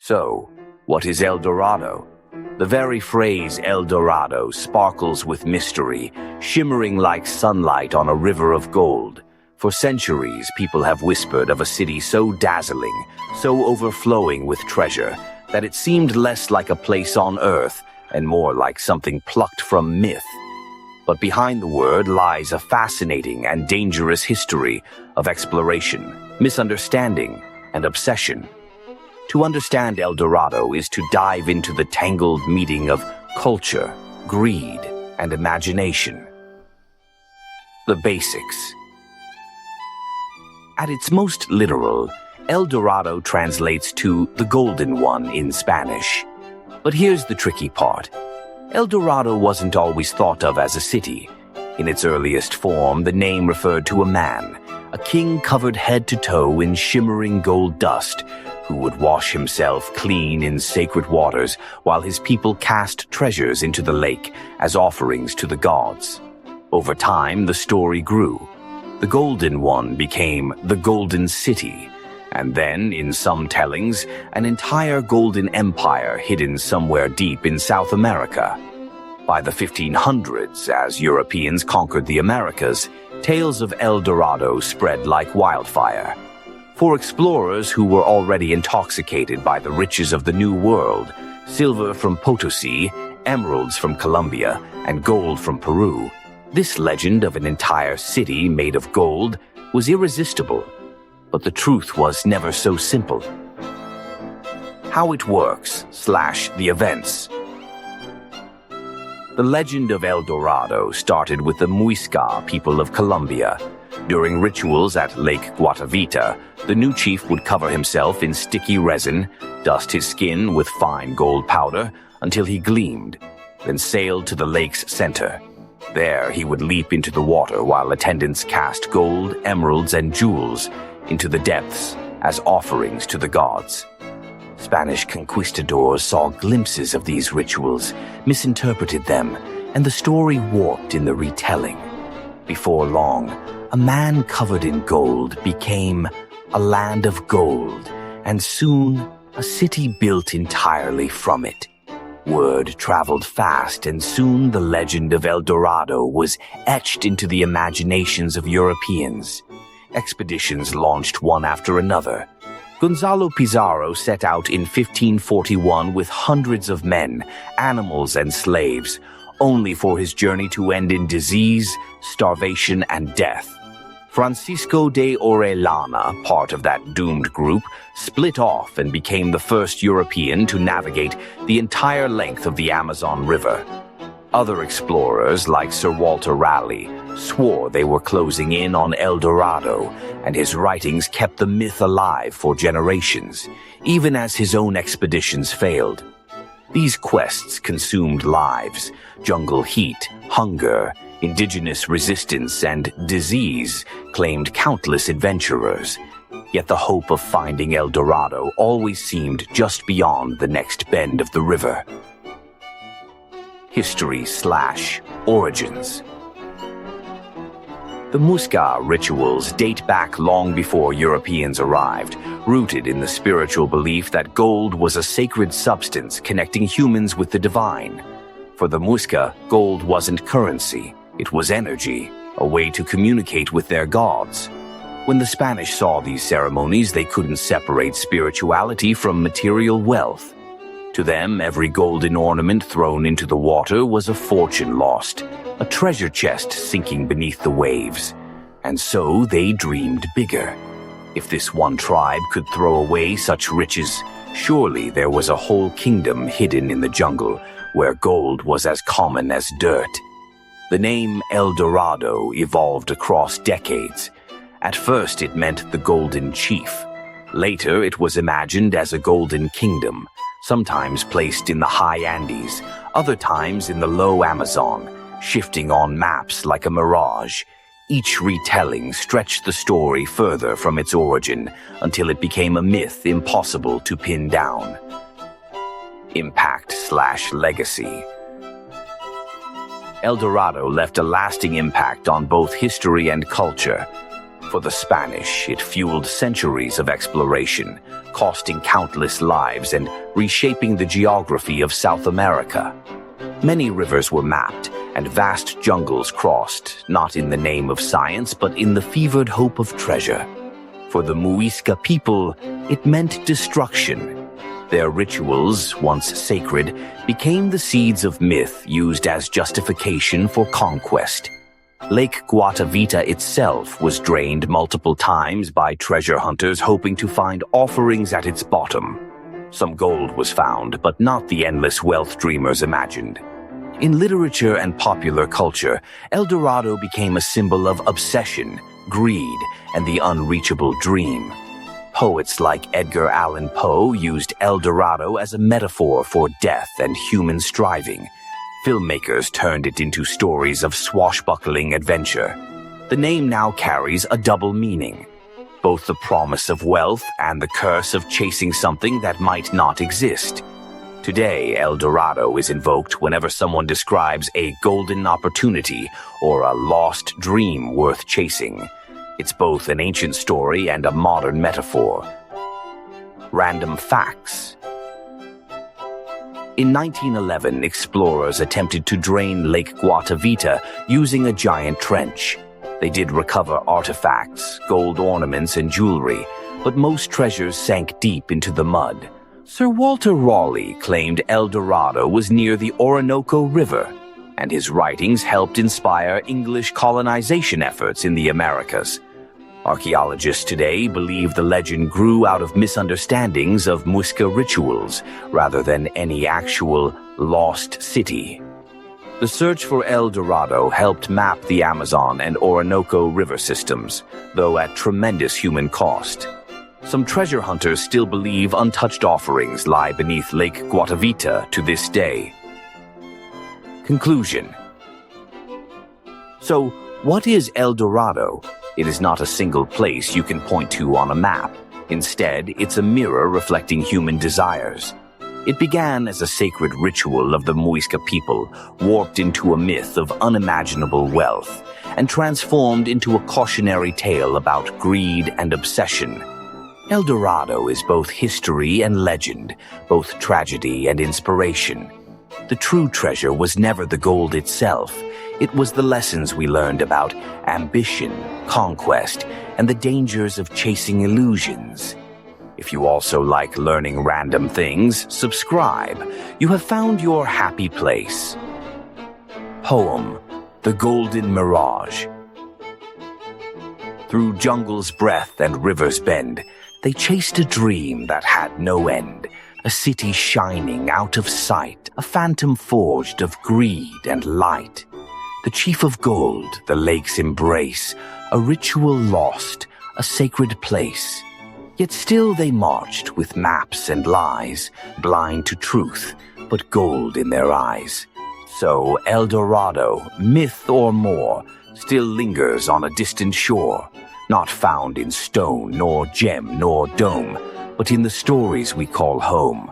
So, what is El Dorado? The very phrase El Dorado sparkles with mystery, shimmering like sunlight on a river of gold. For centuries, people have whispered of a city so dazzling, so overflowing with treasure, that it seemed less like a place on earth and more like something plucked from myth. But behind the word lies a fascinating and dangerous history of exploration, misunderstanding, and obsession. To understand El Dorado is to dive into the tangled meeting of culture, greed, and imagination. The basics. At its most literal, El Dorado translates to the Golden One in Spanish. But here's the tricky part. El Dorado wasn't always thought of as a city. In its earliest form, the name referred to a man, a king covered head to toe in shimmering gold dust, who would wash himself clean in sacred waters while his people cast treasures into the lake as offerings to the gods. Over time, the story grew. The Golden One became the Golden City, and then, in some tellings, an entire golden empire hidden somewhere deep in South America. By the 1500s, as Europeans conquered the Americas, tales of El Dorado spread like wildfire. For explorers who were already intoxicated by the riches of the New World, silver from Potosi, emeralds from Colombia, and gold from Peru, this legend of an entire city made of gold was irresistible. But the truth was never so simple. How it works / the events. The legend of El Dorado started with the Muisca people of Colombia. During rituals at Lake Guatavita, the new chief would cover himself in sticky resin, dust his skin with fine gold powder until he gleamed, then sailed to the lake's center. There he would leap into the water while attendants cast gold, emeralds, and jewels into the depths as offerings to the gods. Spanish conquistadors saw glimpses of these rituals, misinterpreted them, and the story warped in the retelling. Before long, a man covered in gold became a land of gold, and soon a city built entirely from it. Word traveled fast, and soon the legend of El Dorado was etched into the imaginations of Europeans. Expeditions launched one after another. Gonzalo Pizarro set out in 1541 with hundreds of men, animals, and slaves, only for his journey to end in disease, starvation, and death. Francisco Orellana, part of that doomed group, split off and became the first European to navigate the entire length of the Amazon River. Other explorers, like Sir Walter Raleigh, swore they were closing in on El Dorado, and his writings kept the myth alive for generations, even as his own expeditions failed. These quests consumed lives. Jungle heat, hunger, indigenous resistance, and disease claimed countless adventurers. Yet the hope of finding El Dorado always seemed just beyond the next bend of the river. History / origins. The Muisca rituals date back long before Europeans arrived, rooted in the spiritual belief that gold was a sacred substance connecting humans with the divine. For the Muisca, gold wasn't currency, it was energy, a way to communicate with their gods. When the Spanish saw these ceremonies, they couldn't separate spirituality from material wealth. To them, every golden ornament thrown into the water was a fortune lost, a treasure chest sinking beneath the waves. And so they dreamed bigger. If this one tribe could throw away such riches, surely there was a whole kingdom hidden in the jungle where gold was as common as dirt. The name El Dorado evolved across decades. At first it meant the Golden Chief. Later it was imagined as a golden kingdom, sometimes placed in the high Andes, other times in the low Amazon, shifting on maps like a mirage. Each retelling stretched the story further from its origin until it became a myth impossible to pin down. Impact / legacy. El Dorado left a lasting impact on both history and culture. For the Spanish, it fueled centuries of exploration, costing countless lives and reshaping the geography of South America. Many rivers were mapped and vast jungles crossed, not in the name of science, but in the fevered hope of treasure. For the Muisca people, it meant destruction. Their rituals, once sacred, became the seeds of myth used as justification for conquest. Lake Guatavita itself was drained multiple times by treasure hunters hoping to find offerings at its bottom. Some gold was found, but not the endless wealth dreamers imagined. In literature and popular culture, El Dorado became a symbol of obsession, greed, and the unreachable dream. Poets like Edgar Allan Poe used El Dorado as a metaphor for death and human striving. Filmmakers turned it into stories of swashbuckling adventure. The name now carries a double meaning, both the promise of wealth and the curse of chasing something that might not exist. Today, El Dorado is invoked whenever someone describes a golden opportunity or a lost dream worth chasing. It's both an ancient story and a modern metaphor. Random facts. In 1911, explorers attempted to drain Lake Guatavita using a giant trench. They did recover artifacts, gold ornaments, and jewelry, but most treasures sank deep into the mud. Sir Walter Raleigh claimed El Dorado was near the Orinoco River, and his writings helped inspire English colonization efforts in the Americas. Archaeologists today believe the legend grew out of misunderstandings of Muisca rituals rather than any actual lost city. The search for El Dorado helped map the Amazon and Orinoco river systems, though at tremendous human cost. Some treasure hunters still believe untouched offerings lie beneath Lake Guatavita to this day. Conclusion. So, what is El Dorado? It is not a single place you can point to on a map. Instead, it's a mirror reflecting human desires. It began as a sacred ritual of the Muisca people, warped into a myth of unimaginable wealth, and transformed into a cautionary tale about greed and obsession. El Dorado is both history and legend, both tragedy and inspiration. The true treasure was never the gold itself. It was the lessons we learned about ambition, conquest, and the dangers of chasing illusions. If you also like learning random things, subscribe. You have found your happy place. Poem, The Golden Mirage. Through jungle's breath and river's bend, they chased a dream that had no end. A city shining out of sight, a phantom forged of greed and light. The chief of gold, the lake's embrace, a ritual lost, a sacred place. Yet still they marched with maps and lies, blind to truth, but gold in their eyes. So El Dorado, myth or more, still lingers on a distant shore, not found in stone, nor gem, nor dome, but in the stories we call home.